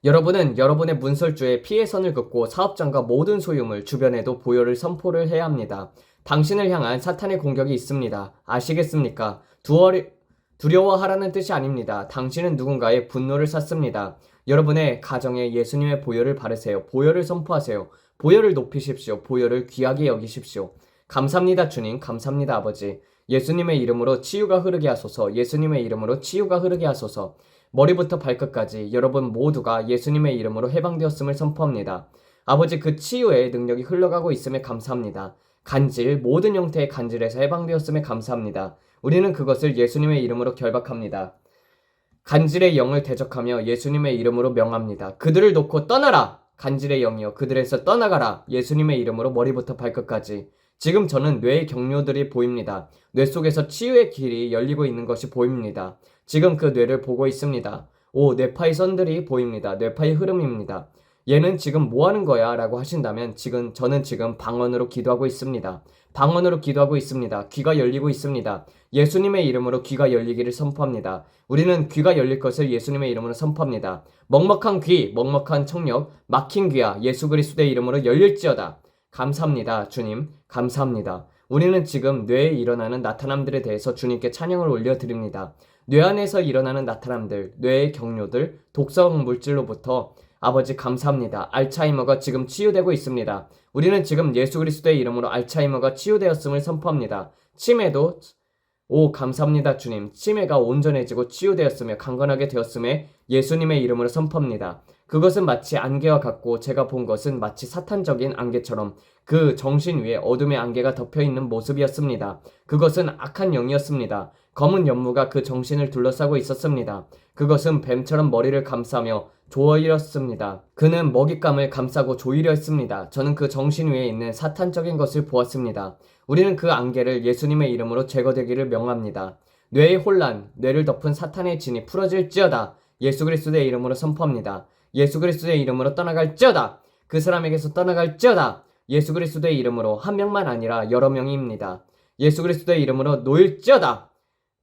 여러분은 여러분의 문설주에 피의 선을 긋고 사업장과 모든 소유물 주변에도 보혈을 선포를 해야 합니다. 당신을 향한 사탄의 공격이 있습니다. 아시겠습니까? 두려워하라는 뜻이 아닙니다. 당신은 누군가의 분노를 샀습니다. 여러분의 가정에 예수님의 보혈을 바르세요. 보혈을 선포하세요. 보혈을 높이십시오. 보혈을 귀하게 여기십시오. 감사합니다, 주님. 감사합니다, 아버지. 예수님의 이름으로 치유가 흐르게 하소서. 예수님의 이름으로 치유가 흐르게 하소서. 머리부터 발끝까지 여러분 모두가 예수님의 이름으로 해방되었음을 선포합니다. 아버지, 그 치유의 능력이 흘러가고 있음에 감사합니다. 간질, 모든 형태의 간질에서 해방되었음에 감사합니다. 우리는 그것을 예수님의 이름으로 결박합니다. 간질의 영을 대적하며 예수님의 이름으로 명합니다. 그들을 놓고 떠나라! 간질의 영이여, 그들에서 떠나가라! 예수님의 이름으로 머리부터 발끝까지. 지금 저는 뇌의 경로들이 보입니다. 뇌 속에서 치유의 길이 열리고 있는 것이 보입니다. 지금 그 뇌를 보고 있습니다. 뇌파의 선들이 보입니다. 뇌파의 흐름입니다. 얘는 지금 뭐 하는 거야? 라고 하신다면 저는 지금 방언으로 기도하고 있습니다. 방언으로 기도하고 있습니다. 귀가 열리고 있습니다. 예수님의 이름으로 귀가 열리기를 선포합니다. 우리는 귀가 열릴 것을 예수님의 이름으로 선포합니다. 먹먹한 귀, 먹먹한 청력, 막힌 귀야 예수 그리스도의 이름으로 열릴지어다. 감사합니다, 주님. 감사합니다. 우리는 지금 뇌에 일어나는 나타남들에 대해서 주님께 찬양을 올려드립니다. 뇌 안에서 일어나는 나타남들, 뇌의 경로들, 독성 물질로부터 아버지 감사합니다. 알츠하이머가 지금 치유되고 있습니다. 우리는 지금 예수 그리스도의 이름으로 알츠하이머가 치유되었음을 선포합니다. 치매도 감사합니다, 주님. 치매가 온전해지고 치유되었으며 강건하게 되었음에 예수님의 이름으로 선포합니다. 그것은 마치 안개와 같고 제가 본 것은 마치 사탄적인 안개처럼 그 정신 위에 어둠의 안개가 덮여있는 모습이었습니다. 그것은 악한 영이었습니다. 검은 연무가 그 정신을 둘러싸고 있었습니다. 그것은 뱀처럼 머리를 감싸며 조이렸습니다. 그는 먹잇감을 감싸고 조이려 했습니다. 저는 그 정신 위에 있는 사탄적인 것을 보았습니다. 우리는 그 안개를 예수님의 이름으로 제거되기를 명합니다. 뇌의 혼란, 뇌를 덮은 사탄의 진이 풀어질지어다. 예수 그리스도의 이름으로 선포합니다. 예수 그리스도의 이름으로 떠나갈지어다. 그 사람에게서 떠나갈지어다. 예수 그리스도의 이름으로 한 명만 아니라 여러 명입니다. 예수 그리스도의 이름으로 놓일지어다.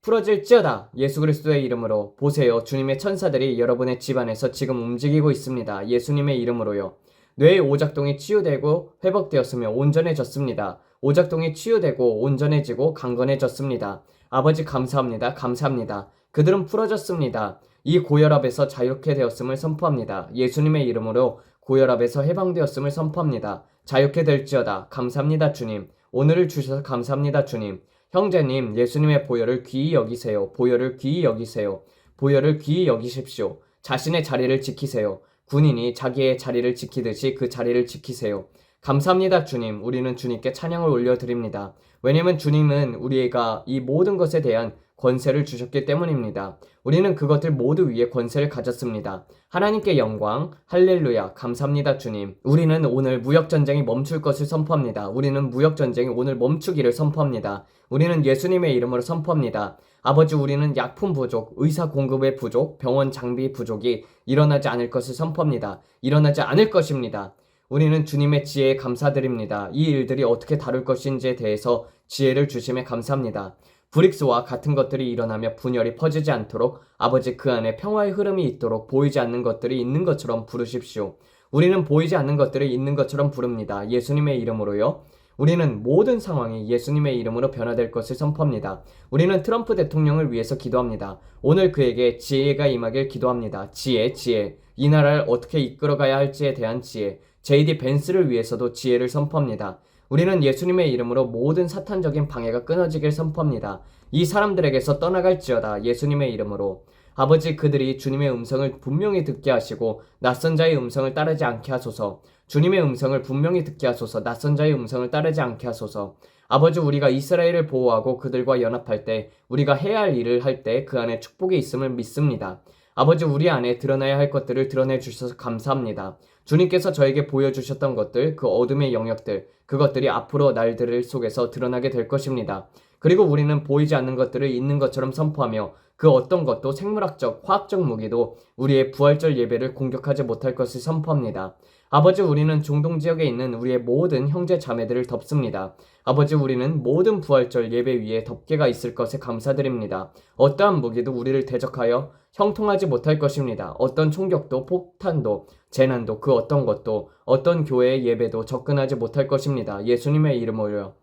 풀어질지어다. 예수 그리스도의 이름으로. 보세요. 주님의 천사들이 여러분의 집안에서 지금 움직이고 있습니다. 예수님의 이름으로요. 뇌의 오작동이 치유되고 회복되었으며 온전해졌습니다. 오작동이 치유되고 온전해지고 강건해졌습니다. 아버지 감사합니다. 감사합니다. 그들은 풀어졌습니다. 이 고혈압에서 자유롭게 되었음을 선포합니다. 예수님의 이름으로 고혈압에서 해방되었음을 선포합니다. 자유롭게 될지어다. 감사합니다, 주님. 오늘을 주셔서 감사합니다, 주님. 형제님, 예수님의 보혈을 귀히 여기세요. 보혈을 귀히 여기세요. 보혈을 귀히 여기십시오. 자신의 자리를 지키세요. 군인이 자기의 자리를 지키듯이 그 자리를 지키세요. 감사합니다, 주님. 우리는 주님께 찬양을 올려드립니다. 왜냐하면 주님은 우리가 이 모든 것에 대한 권세를 주셨기 때문입니다. 우리는 그것들 모두 위에 권세를 가졌습니다. 하나님께 영광, 할렐루야, 감사합니다, 주님. 우리는 오늘 무역전쟁이 멈출 것을 선포합니다. 우리는 무역전쟁이 오늘 멈추기를 선포합니다. 우리는 예수님의 이름으로 선포합니다. 아버지, 우리는 약품 부족, 의사 공급의 부족, 병원 장비 부족이 일어나지 않을 것을 선포합니다. 일어나지 않을 것입니다. 우리는 주님의 지혜에 감사드립니다. 이 일들이 어떻게 다룰 것인지에 대해서 지혜를 주심에 감사합니다. 브릭스와 같은 것들이 일어나며 분열이 퍼지지 않도록 아버지 그 안에 평화의 흐름이 있도록 보이지 않는 것들이 있는 것처럼 부르십시오. 우리는 보이지 않는 것들이 있는 것처럼 부릅니다. 예수님의 이름으로요. 우리는 모든 상황이 예수님의 이름으로 변화될 것을 선포합니다. 우리는 트럼프 대통령을 위해서 기도합니다. 오늘 그에게 지혜가 임하길 기도합니다. 지혜. 이 나라를 어떻게 이끌어가야 할지에 대한 지혜. JD 벤스를 위해서도 지혜를 선포합니다. 우리는 예수님의 이름으로 모든 사탄적인 방해가 끊어지길 선포합니다. 이 사람들에게서 떠나갈지어다. 예수님의 이름으로. 아버지, 그들이 주님의 음성을 분명히 듣게 하시고 낯선 자의 음성을 따르지 않게 하소서. 주님의 음성을 분명히 듣게 하소서. 낯선 자의 음성을 따르지 않게 하소서. 아버지, 우리가 이스라엘을 보호하고 그들과 연합할 때, 우리가 해야 할 일을 할 때 그 안에 축복이 있음을 믿습니다. 아버지, 우리 안에 드러나야 할 것들을 드러내 주셔서 감사합니다. 주님께서 저에게 보여주셨던 것들, 그 어둠의 영역들, 그것들이 앞으로 날들 속에서 드러나게 될 것입니다. 그리고 우리는 보이지 않는 것들을 있는 것처럼 선포하며 그 어떤 것도 생물학적, 화학적 무기도 우리의 부활절 예배를 공격하지 못할 것을 선포합니다. 아버지, 우리는 중동 지역에 있는 우리의 모든 형제 자매들을 덮습니다. 아버지, 우리는 모든 부활절 예배 위에 덮개가 있을 것에 감사드립니다. 어떠한 무기도 우리를 대적하여 형통하지 못할 것입니다. 어떤 총격도, 폭탄도, 재난도, 그 어떤 것도, 어떤 교회의 예배도 접근하지 못할 것입니다. 예수님의 이름으로요.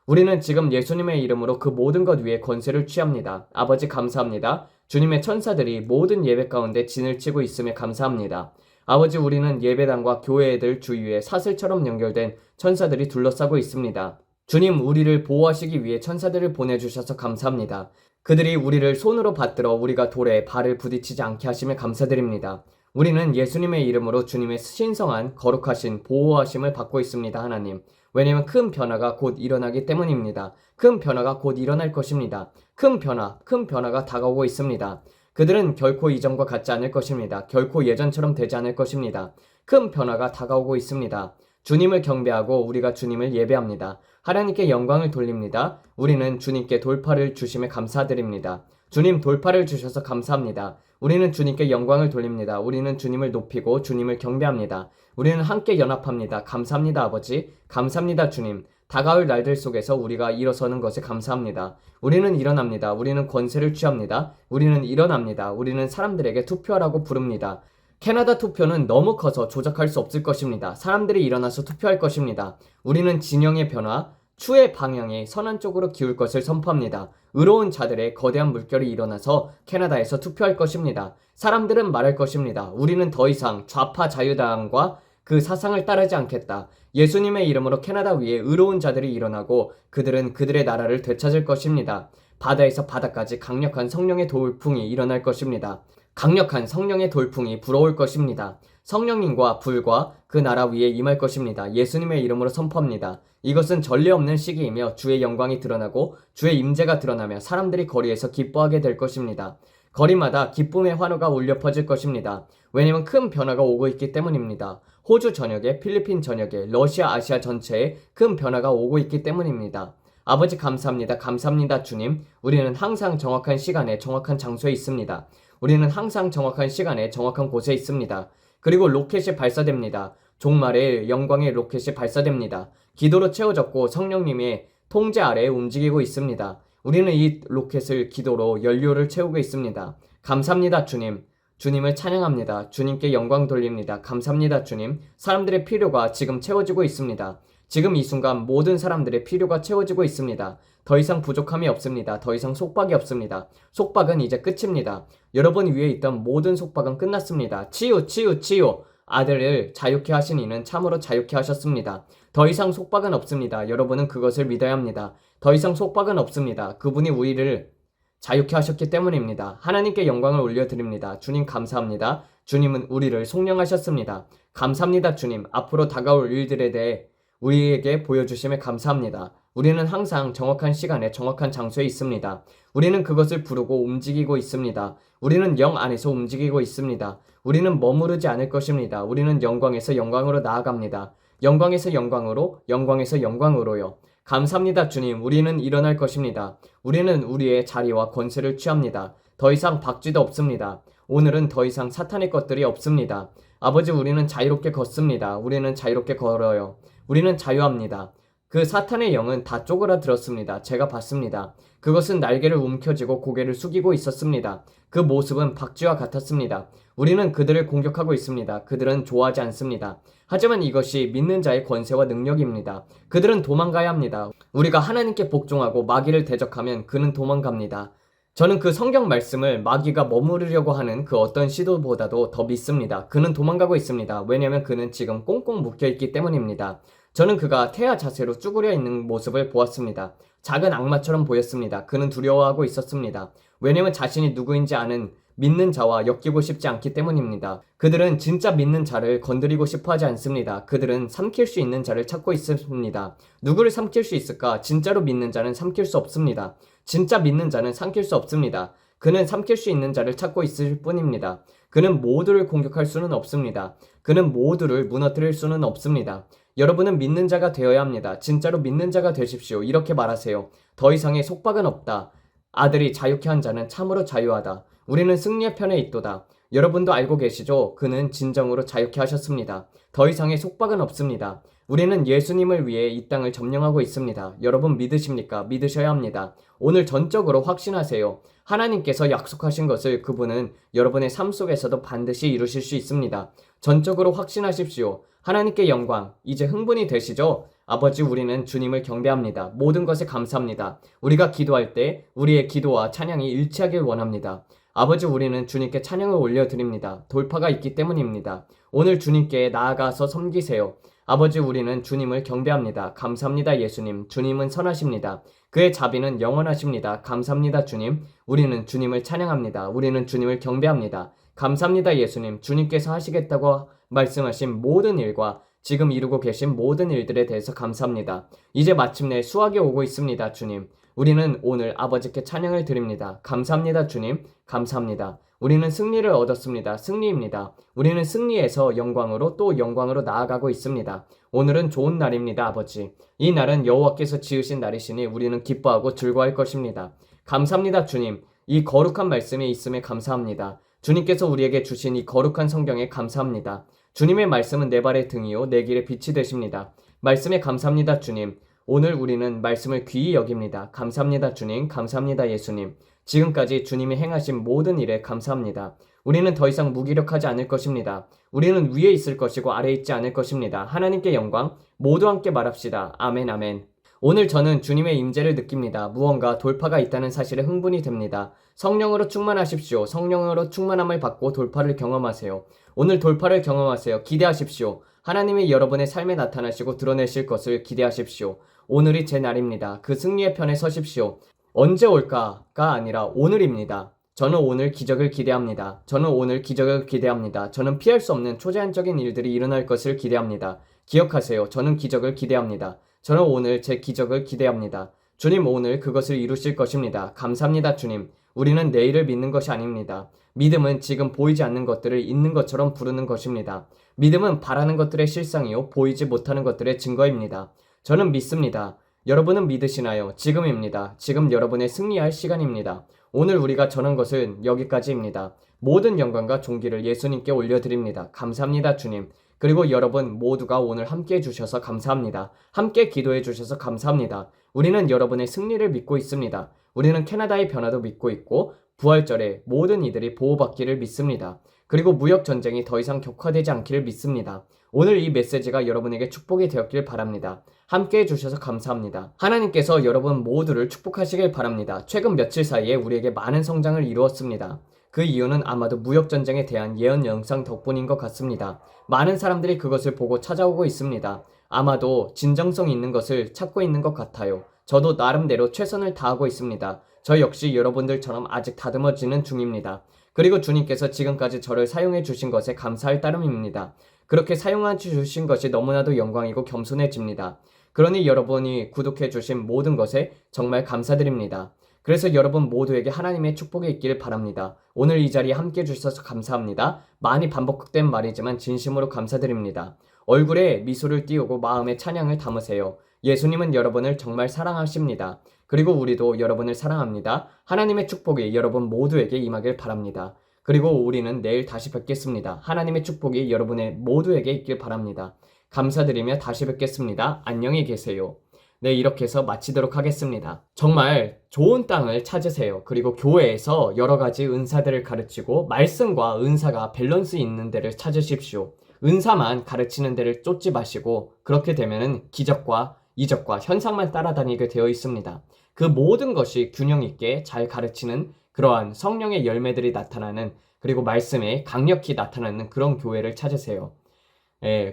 우리는 지금 예수님의 이름으로 그 모든 것 위에 권세를 취합니다. 아버지, 감사합니다. 주님의 천사들이 모든 예배 가운데 진을 치고 있음에 감사합니다. 아버지, 우리는 예배당과 교회들 주위에 사슬처럼 연결된 천사들이 둘러싸고 있습니다. 주님, 우리를 보호하시기 위해 천사들을 보내주셔서 감사합니다. 그들이 우리를 손으로 받들어 우리가 돌에 발을 부딪히지 않게 하심에 감사드립니다. 우리는 예수님의 이름으로 주님의 신성한 거룩하신 보호하심을 받고 있습니다. 하나님. 왜냐하면 큰 변화가 곧 일어나기 때문입니다. 큰 변화가 곧 일어날 것입니다. 큰 변화가 다가오고 있습니다. 그들은 결코 이전과 같지 않을 것입니다. 결코 예전처럼 되지 않을 것입니다. 큰 변화가 다가오고 있습니다. 주님을 경배하고 우리가 주님을 예배합니다. 하나님께 영광을 돌립니다. 우리는 주님께 돌파를 주심에 감사드립니다. 주님, 돌파를 주셔서 감사합니다. 우리는 주님께 영광을 돌립니다. 우리는 주님을 높이고 주님을 경배합니다. 우리는 함께 연합합니다. 감사합니다, 아버지. 감사합니다, 주님. 다가올 날들 속에서 우리가 일어서는 것에 감사합니다. 우리는 일어납니다. 우리는 권세를 취합니다. 우리는 일어납니다. 우리는 사람들에게 투표하라고 부릅니다. 캐나다 투표는 너무 커서 조작할 수 없을 것입니다. 사람들이 일어나서 투표할 것입니다. 우리는 진영의 변화, 추의 방향이 선한 쪽으로 기울 것을 선포합니다. 의로운 자들의 거대한 물결이 일어나서 캐나다에서 투표할 것입니다. 사람들은 말할 것입니다. 우리는 더 이상 좌파 자유당과 그 사상을 따르지 않겠다. 예수님의 이름으로 캐나다 위에 의로운 자들이 일어나고 그들은 그들의 나라를 되찾을 것입니다. 바다에서 바다까지 강력한 성령의 돌풍이 일어날 것입니다. 강력한 성령의 돌풍이 불어올 것입니다. 성령님과 불과 그 나라 위에 임할 것입니다. 예수님의 이름으로 선포합니다. 이것은 전례 없는 시기이며 주의 영광이 드러나고 주의 임재가 드러나며 사람들이 거리에서 기뻐하게 될 것입니다. 거리마다 기쁨의 환호가 울려 퍼질 것입니다. 왜냐하면 큰 변화가 오고 있기 때문입니다. 호주 전역에, 필리핀 전역에, 러시아, 아시아 전체에 큰 변화가 오고 있기 때문입니다. 아버지, 감사합니다. 감사합니다, 주님. 우리는 항상 정확한 시간에 정확한 장소에 있습니다. 우리는 항상 정확한 시간에 정확한 곳에 있습니다. 그리고 로켓이 발사됩니다. 종말의 영광의 로켓이 발사됩니다. 기도로 채워졌고 성령님의 통제 아래에 움직이고 있습니다. 우리는 이 로켓을 기도로 연료를 채우고 있습니다. 감사합니다, 주님. 주님을 찬양합니다. 주님께 영광 돌립니다. 감사합니다, 주님. 사람들의 필요가 지금 채워지고 있습니다. 지금 이 순간 모든 사람들의 필요가 채워지고 있습니다. 더 이상 부족함이 없습니다. 더 이상 속박이 없습니다. 속박은 이제 끝입니다. 여러분 위에 있던 모든 속박은 끝났습니다. 치유, 치유, 치유. 아들을 자유케 하신 이는 참으로 자유케 하셨습니다. 더 이상 속박은 없습니다. 여러분은 그것을 믿어야 합니다. 더 이상 속박은 없습니다. 그분이 우리를 자유케 하셨기 때문입니다. 하나님께 영광을 올려드립니다. 주님 감사합니다. 주님은 우리를 속량하셨습니다. 감사합니다, 주님. 앞으로 다가올 일들에 대해 우리에게 보여주심에 감사합니다. 우리는 항상 정확한 시간에 정확한 장소에 있습니다. 우리는 그것을 부르고 움직이고 있습니다. 우리는 영 안에서 움직이고 있습니다. 우리는 머무르지 않을 것입니다. 우리는 영광에서 영광으로 나아갑니다. 영광에서 영광으로, 영광에서 영광으로요. 감사합니다, 주님. 우리는 일어날 것입니다. 우리는 우리의 자리와 권세를 취합니다. 더 이상 박쥐도 없습니다. 오늘은 더 이상 사탄의 것들이 없습니다. 아버지, 우리는 자유롭게 걷습니다. 우리는 자유롭게 걸어요. 우리는 자유합니다. 그 사탄의 영은 다 쪼그라들었습니다. 제가 봤습니다. 그것은 날개를 움켜쥐고 고개를 숙이고 있었습니다. 그 모습은 박쥐와 같았습니다. 우리는 그들을 공격하고 있습니다. 그들은 좋아하지 않습니다. 하지만 이것이 믿는 자의 권세와 능력입니다. 그들은 도망가야 합니다. 우리가 하나님께 복종하고 마귀를 대적하면 그는 도망갑니다. 저는 그 성경 말씀을 마귀가 머무르려고 하는 그 어떤 시도보다도 더 믿습니다. 그는 도망가고 있습니다. 왜냐하면 그는 지금 꽁꽁 묶여있기 때문입니다. 저는 그가 태아 자세로 쭈그려 있는 모습을 보았습니다. 작은 악마처럼 보였습니다. 그는 두려워하고 있었습니다. 왜냐하면 자신이 누구인지 아는 믿는 자와 엮이고 싶지 않기 때문입니다. 그들은 진짜 믿는 자를 건드리고 싶어 하지 않습니다. 그들은 삼킬 수 있는 자를 찾고 있습니다. 누구를 삼킬 수 있을까? 진짜로 믿는 자는 삼킬 수 없습니다. 진짜 믿는 자는 삼킬 수 없습니다. 그는 삼킬 수 있는 자를 찾고 있을 뿐입니다. 그는 모두를 공격할 수는 없습니다. 그는 모두를 무너뜨릴 수는 없습니다. 여러분은 믿는 자가 되어야 합니다. 진짜로 믿는 자가 되십시오. 이렇게 말하세요. 더 이상의 속박은 없다. 아들이 자유케 한 자는 참으로 자유하다. 우리는 승리의 편에 있도다. 여러분도 알고 계시죠? 그는 진정으로 자유케 하셨습니다. 더 이상의 속박은 없습니다. 우리는 예수님을 위해 이 땅을 점령하고 있습니다. 여러분 믿으십니까? 믿으셔야 합니다. 오늘 전적으로 확신하세요. 하나님께서 약속하신 것을 그분은 여러분의 삶 속에서도 반드시 이루실 수 있습니다. 전적으로 확신하십시오. 하나님께 영광. 이제 흥분이 되시죠? 아버지, 우리는 주님을 경배합니다. 모든 것에 감사합니다. 우리가 기도할 때 우리의 기도와 찬양이 일치하길 원합니다. 아버지, 우리는 주님께 찬양을 올려드립니다. 돌파가 있기 때문입니다. 오늘 주님께 나아가서 섬기세요. 아버지, 우리는 주님을 경배합니다. 감사합니다, 예수님. 주님은 선하십니다. 그의 자비는 영원하십니다. 감사합니다, 주님. 우리는 주님을 찬양합니다. 우리는 주님을 경배합니다. 감사합니다, 예수님. 주님께서 하시겠다고 말씀하신 모든 일과 지금 이루고 계신 모든 일들에 대해서 감사합니다. 이제 마침내 수확이 오고 있습니다, 주님. 우리는 오늘 아버지께 찬양을 드립니다. 감사합니다, 주님. 감사합니다. 우리는 승리를 얻었습니다. 승리입니다. 우리는 승리에서 영광으로 또 영광으로 나아가고 있습니다. 오늘은 좋은 날입니다, 아버지. 이 날은 여호와께서 지으신 날이시니 우리는 기뻐하고 즐거워할 것입니다. 감사합니다, 주님. 이 거룩한 말씀이 있음에 감사합니다. 주님께서 우리에게 주신 이 거룩한 성경에 감사합니다. 주님의 말씀은 내 발의 등이요 내 길의 빛이 되십니다. 말씀에 감사합니다, 주님. 오늘 우리는 말씀을 귀히 여깁니다. 감사합니다, 주님. 감사합니다, 예수님. 지금까지 주님이 행하신 모든 일에 감사합니다. 우리는 더 이상 무기력하지 않을 것입니다. 우리는 위에 있을 것이고 아래에 있지 않을 것입니다. 하나님께 영광. 모두 함께 말합시다. 아멘, 아멘. 오늘 저는 주님의 임재를 느낍니다. 무언가 돌파가 있다는 사실에 흥분이 됩니다. 성령으로 충만하십시오. 성령으로 충만함을 받고 돌파를 경험하세요. 오늘 돌파를 경험하세요. 기대하십시오. 하나님이 여러분의 삶에 나타나시고 드러내실 것을 기대하십시오. 오늘이 제 날입니다. 그 승리의 편에 서십시오. 언제 올까가 아니라 오늘입니다. 저는 오늘 기적을 기대합니다. 저는 오늘 기적을 기대합니다. 저는 피할 수 없는 초제한적인 일들이 일어날 것을 기대합니다. 기억하세요. 저는 기적을 기대합니다. 저는 오늘 제 기적을 기대합니다. 주님, 오늘 그것을 이루실 것입니다. 감사합니다, 주님. 우리는 내일을 믿는 것이 아닙니다. 믿음은 지금 보이지 않는 것들을 있는 것처럼 부르는 것입니다. 믿음은 바라는 것들의 실상이요 보이지 못하는 것들의 증거입니다. 저는 믿습니다. 여러분은 믿으시나요? 지금입니다. 지금 여러분의 승리할 시간입니다. 오늘 우리가 전한 것은 여기까지입니다. 모든 영광과 존귀를 예수님께 올려드립니다. 감사합니다, 주님. 그리고 여러분 모두가 오늘 함께 해주셔서 감사합니다. 함께 기도해 주셔서 감사합니다. 우리는 여러분의 승리를 믿고 있습니다. 우리는 캐나다의 변화도 믿고 있고 부활절에 모든 이들이 보호받기를 믿습니다. 그리고 무역 전쟁이 더 이상 격화되지 않기를 믿습니다. 오늘 이 메시지가 여러분에게 축복이 되었길 바랍니다. 함께 해주셔서 감사합니다. 하나님께서 여러분 모두를 축복하시길 바랍니다. 최근 며칠 사이에 우리에게 많은 성장을 이루었습니다. 그 이유는 아마도 무역전쟁에 대한 예언 영상 덕분인 것 같습니다. 많은 사람들이 그것을 보고 찾아오고 있습니다. 아마도 진정성 있는 것을 찾고 있는 것 같아요. 저도 나름대로 최선을 다하고 있습니다. 저 역시 여러분들처럼 아직 다듬어지는 중입니다. 그리고 주님께서 지금까지 저를 사용해 주신 것에 감사할 따름입니다. 그렇게 사용해 주신 것이 너무나도 영광이고 겸손해집니다. 그러니 여러분이 구독해 주신 모든 것에 정말 감사드립니다. 그래서 여러분 모두에게 하나님의 축복이 있기를 바랍니다. 오늘 이 자리에 함께 해주셔서 감사합니다. 많이 반복된 말이지만 진심으로 감사드립니다. 얼굴에 미소를 띄우고 마음에 찬양을 담으세요. 예수님은 여러분을 정말 사랑하십니다. 그리고 우리도 여러분을 사랑합니다. 하나님의 축복이 여러분 모두에게 임하길 바랍니다. 그리고 우리는 내일 다시 뵙겠습니다. 하나님의 축복이 여러분의 모두에게 있길 바랍니다. 감사드리며 다시 뵙겠습니다. 안녕히 계세요. 네, 이렇게 해서 마치도록 하겠습니다. 정말 좋은 땅을 찾으세요. 그리고 교회에서 여러 가지 은사들을 가르치고 말씀과 은사가 밸런스 있는 데를 찾으십시오. 은사만 가르치는 데를 쫓지 마시고 그렇게 되면은 기적과 이적과 현상만 따라다니게 되어 있습니다. 그 모든 것이 균형 있게 잘 가르치는 그러한 성령의 열매들이 나타나는 그리고 말씀에 강력히 나타나는 그런 교회를 찾으세요.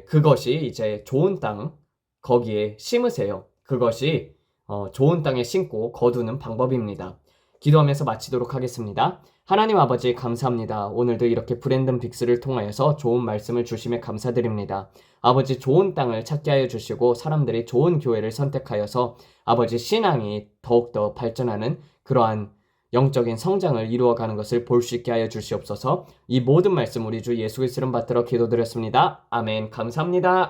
그것이 이제 좋은 땅 거기에 심으세요. 그것이 좋은 땅에 심고 거두는 방법입니다. 기도하면서 마치도록 하겠습니다. 하나님 아버지 감사합니다. 오늘도 이렇게 브랜든 빅스를 통하여서 좋은 말씀을 주심에 감사드립니다. 아버지 좋은 땅을 찾게 하여 주시고 사람들이 좋은 교회를 선택하여서 아버지 신앙이 더욱더 발전하는 그러한 영적인 성장을 이루어가는 것을 볼 수 있게 하여 주시옵소서. 이 모든 말씀 우리 주 예수 그리스도를 받들어 기도드렸습니다. 아멘. 감사합니다.